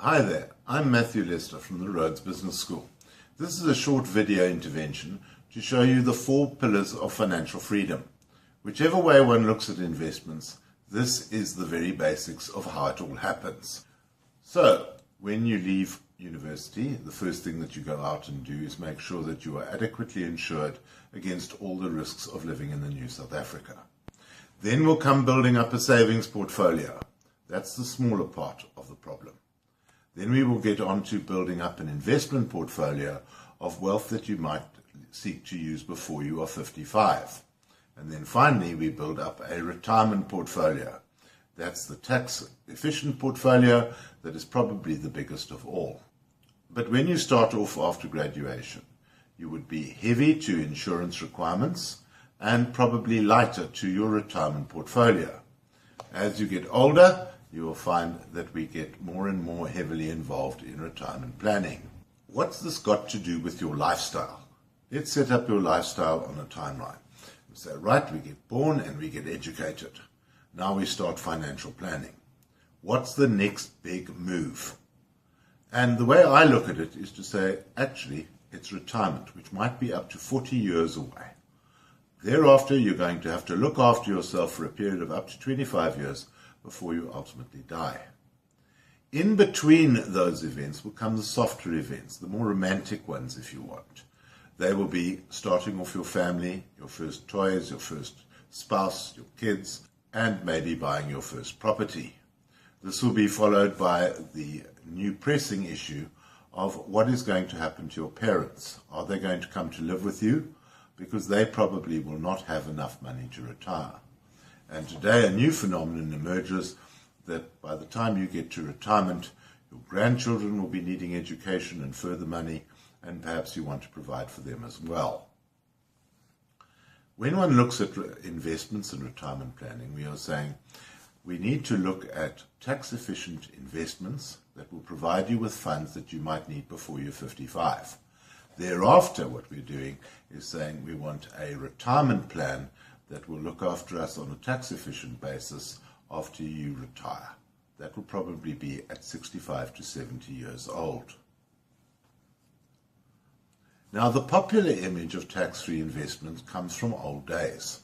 Hi there, I'm Matthew Lester from the Rhodes Business School. This is a short video intervention to show you the 4 pillars of financial freedom. Whichever way one looks at investments, this is the very basics of how it all happens. So, when you leave university, the first thing that you go out and do is make sure that you are adequately insured against all the risks of living in the new South Africa. Then will come building up a savings portfolio. That's the smaller part of the problem. Then we will get on to building up an investment portfolio of wealth that you might seek to use before you are 55. And then finally, we build up a retirement portfolio. That's the tax-efficient portfolio that is probably the biggest of all. But when you start off after graduation, you would be heavy to insurance requirements and probably lighter to your retirement portfolio. As you get older, you will find that we get more and more heavily involved in retirement planning. What's this got to do with your lifestyle? Let's set up your lifestyle on a timeline. We say, right, we get born and we get educated. Now we start financial planning. What's the next big move? And the way I look at it is to say, actually, it's retirement, which might be up to 40 years away. Thereafter, you're going to have to look after yourself for a period of up to 25 years before you ultimately die. In between those events will come the softer events, the more romantic ones if you want. They will be starting off your family, your first toys, your first spouse, your kids, and maybe buying your first property. This will be followed by the new pressing issue of what is going to happen to your parents. Are they going to come to live with you? Because they probably will not have enough money to retire. And today a new phenomenon emerges that by the time you get to retirement, your grandchildren will be needing education and further money, and perhaps you want to provide for them as well. When one looks at investments and retirement planning, we are saying we need to look at tax-efficient investments that will provide you with funds that you might need before you're 55. Thereafter, what we're doing is saying we want a retirement plan that will look after us on a tax-efficient basis after you retire. That will probably be at 65 to 70 years old. Now, the popular image of tax-free investments comes from old days.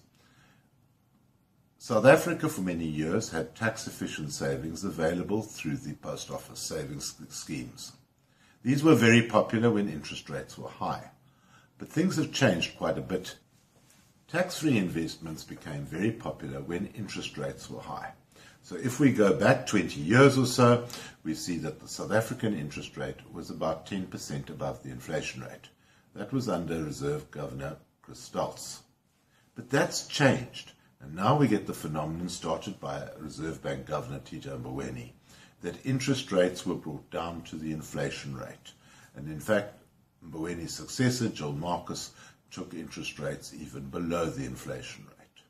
South Africa for many years had tax-efficient savings available through the post office savings schemes. These were very popular when interest rates were high, but things have changed quite a bit. Tax-free investments became very popular when interest rates were high. So if we go back 20 years or so, we see that the South African interest rate was about 10% above the inflation rate. That was under Reserve Governor Chris Stoltz. But that's changed, and now we get the phenomenon started by Reserve Bank Governor Tito Mboweni, that interest rates were brought down to the inflation rate. And in fact, Mboweni's successor, Jill Marcus, took interest rates even below the inflation rate.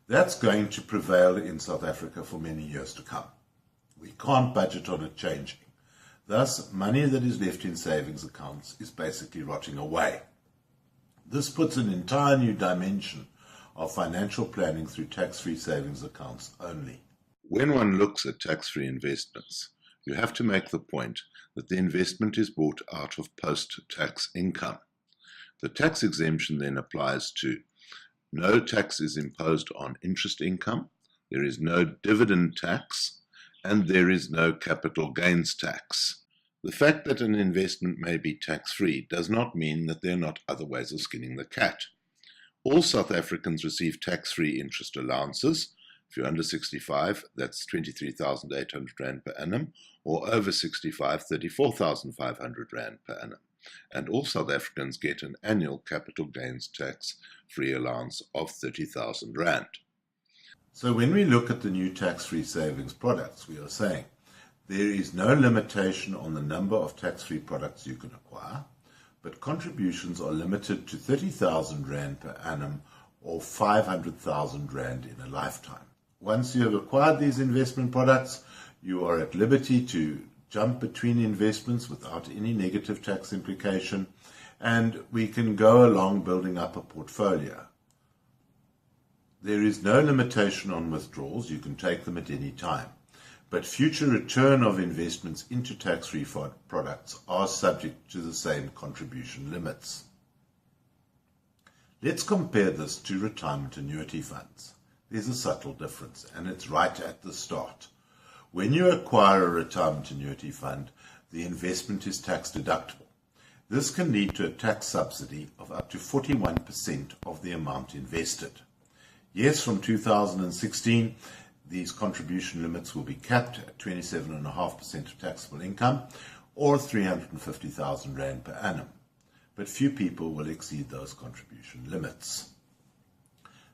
That's going to prevail in South Africa for many years to come. We can't budget on it changing. Thus, money that is left in savings accounts is basically rotting away. This puts an entire new dimension of financial planning through tax-free savings accounts only. When one looks at tax-free investments, you have to make the point that the investment is bought out of post-tax income. The tax exemption then applies to no tax is imposed on interest income, there is no dividend tax, and there is no capital gains tax. The fact that an investment may be tax-free does not mean that there are not other ways of skinning the cat. All South Africans receive tax-free interest allowances. If you're under 65, that's 23,800 Rand per annum, or over 65, 34,500 Rand per annum. And all South Africans get an annual capital gains tax-free allowance of 30,000 Rand. So when we look at the new tax-free savings products, we are saying there is no limitation on the number of tax-free products you can acquire, but contributions are limited to 30,000 Rand per annum or 500,000 Rand in a lifetime. Once you have acquired these investment products, you are at liberty to jump between investments without any negative tax implication, and we can go along building up a portfolio. There is no limitation on withdrawals. You can take them at any time. but future return of investments into tax-free products are subject to the same contribution limits. Let's compare this to retirement annuity funds. There's a subtle difference, and it's right at the start. When you acquire a retirement annuity fund, the investment is tax deductible. This can lead to a tax subsidy of up to 41% of the amount invested. Yes, from 2016, these contribution limits will be capped at 27.5% of taxable income, or 350,000 Rand per annum. But few people will exceed those contribution limits.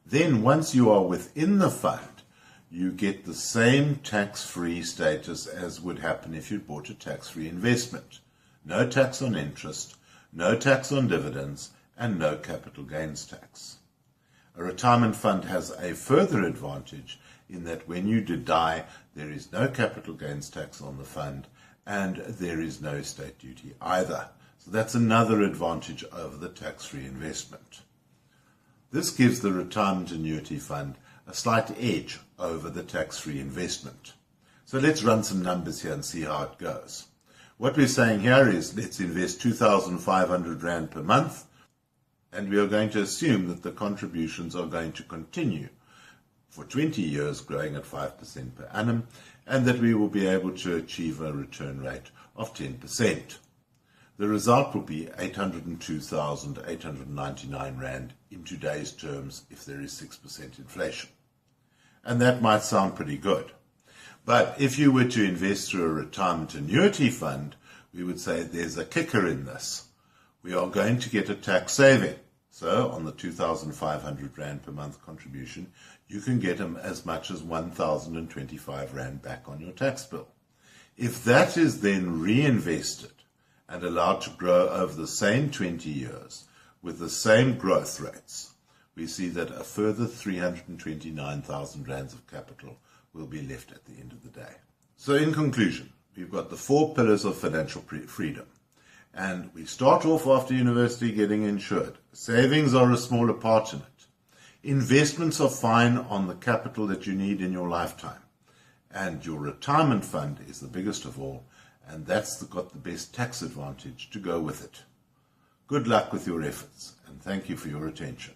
Then, once you are within the fund, you get the same tax-free status as would happen if you bought a tax-free investment. No tax on interest, no tax on dividends, and no capital gains tax. A retirement fund has a further advantage in that when you die, there is no capital gains tax on the fund, and there is no estate duty either. So that's another advantage over the tax-free investment. This gives the retirement annuity fund a slight edge over the tax-free investment. So let's run some numbers here and see how it goes. What we're saying here is let's invest 2,500 Rand per month, and we are going to assume that the contributions are going to continue for 20 years, growing at 5% per annum, and that we will be able to achieve a return rate of 10%. The result will be 802,899 Rand in today's terms if there is 6% inflation. And that might sound pretty good. But if you were to invest through a retirement annuity fund, we would say there's a kicker in this. We are going to get a tax saving. So on the 2,500 Rand per month contribution, you can get as much as 1,025 Rand back on your tax bill. If that is then reinvested and allowed to grow over the same 20 years with the same growth rates, we see that a further 329,000 Rands of capital will be left at the end of the day. So in conclusion, we've got the 4 pillars of financial freedom. And we start off after university getting insured. Savings are a smaller part in it. Investments are fine on the capital that you need in your lifetime. And your retirement fund is the biggest of all, and that's got the best tax advantage to go with it. Good luck with your efforts, and thank you for your attention.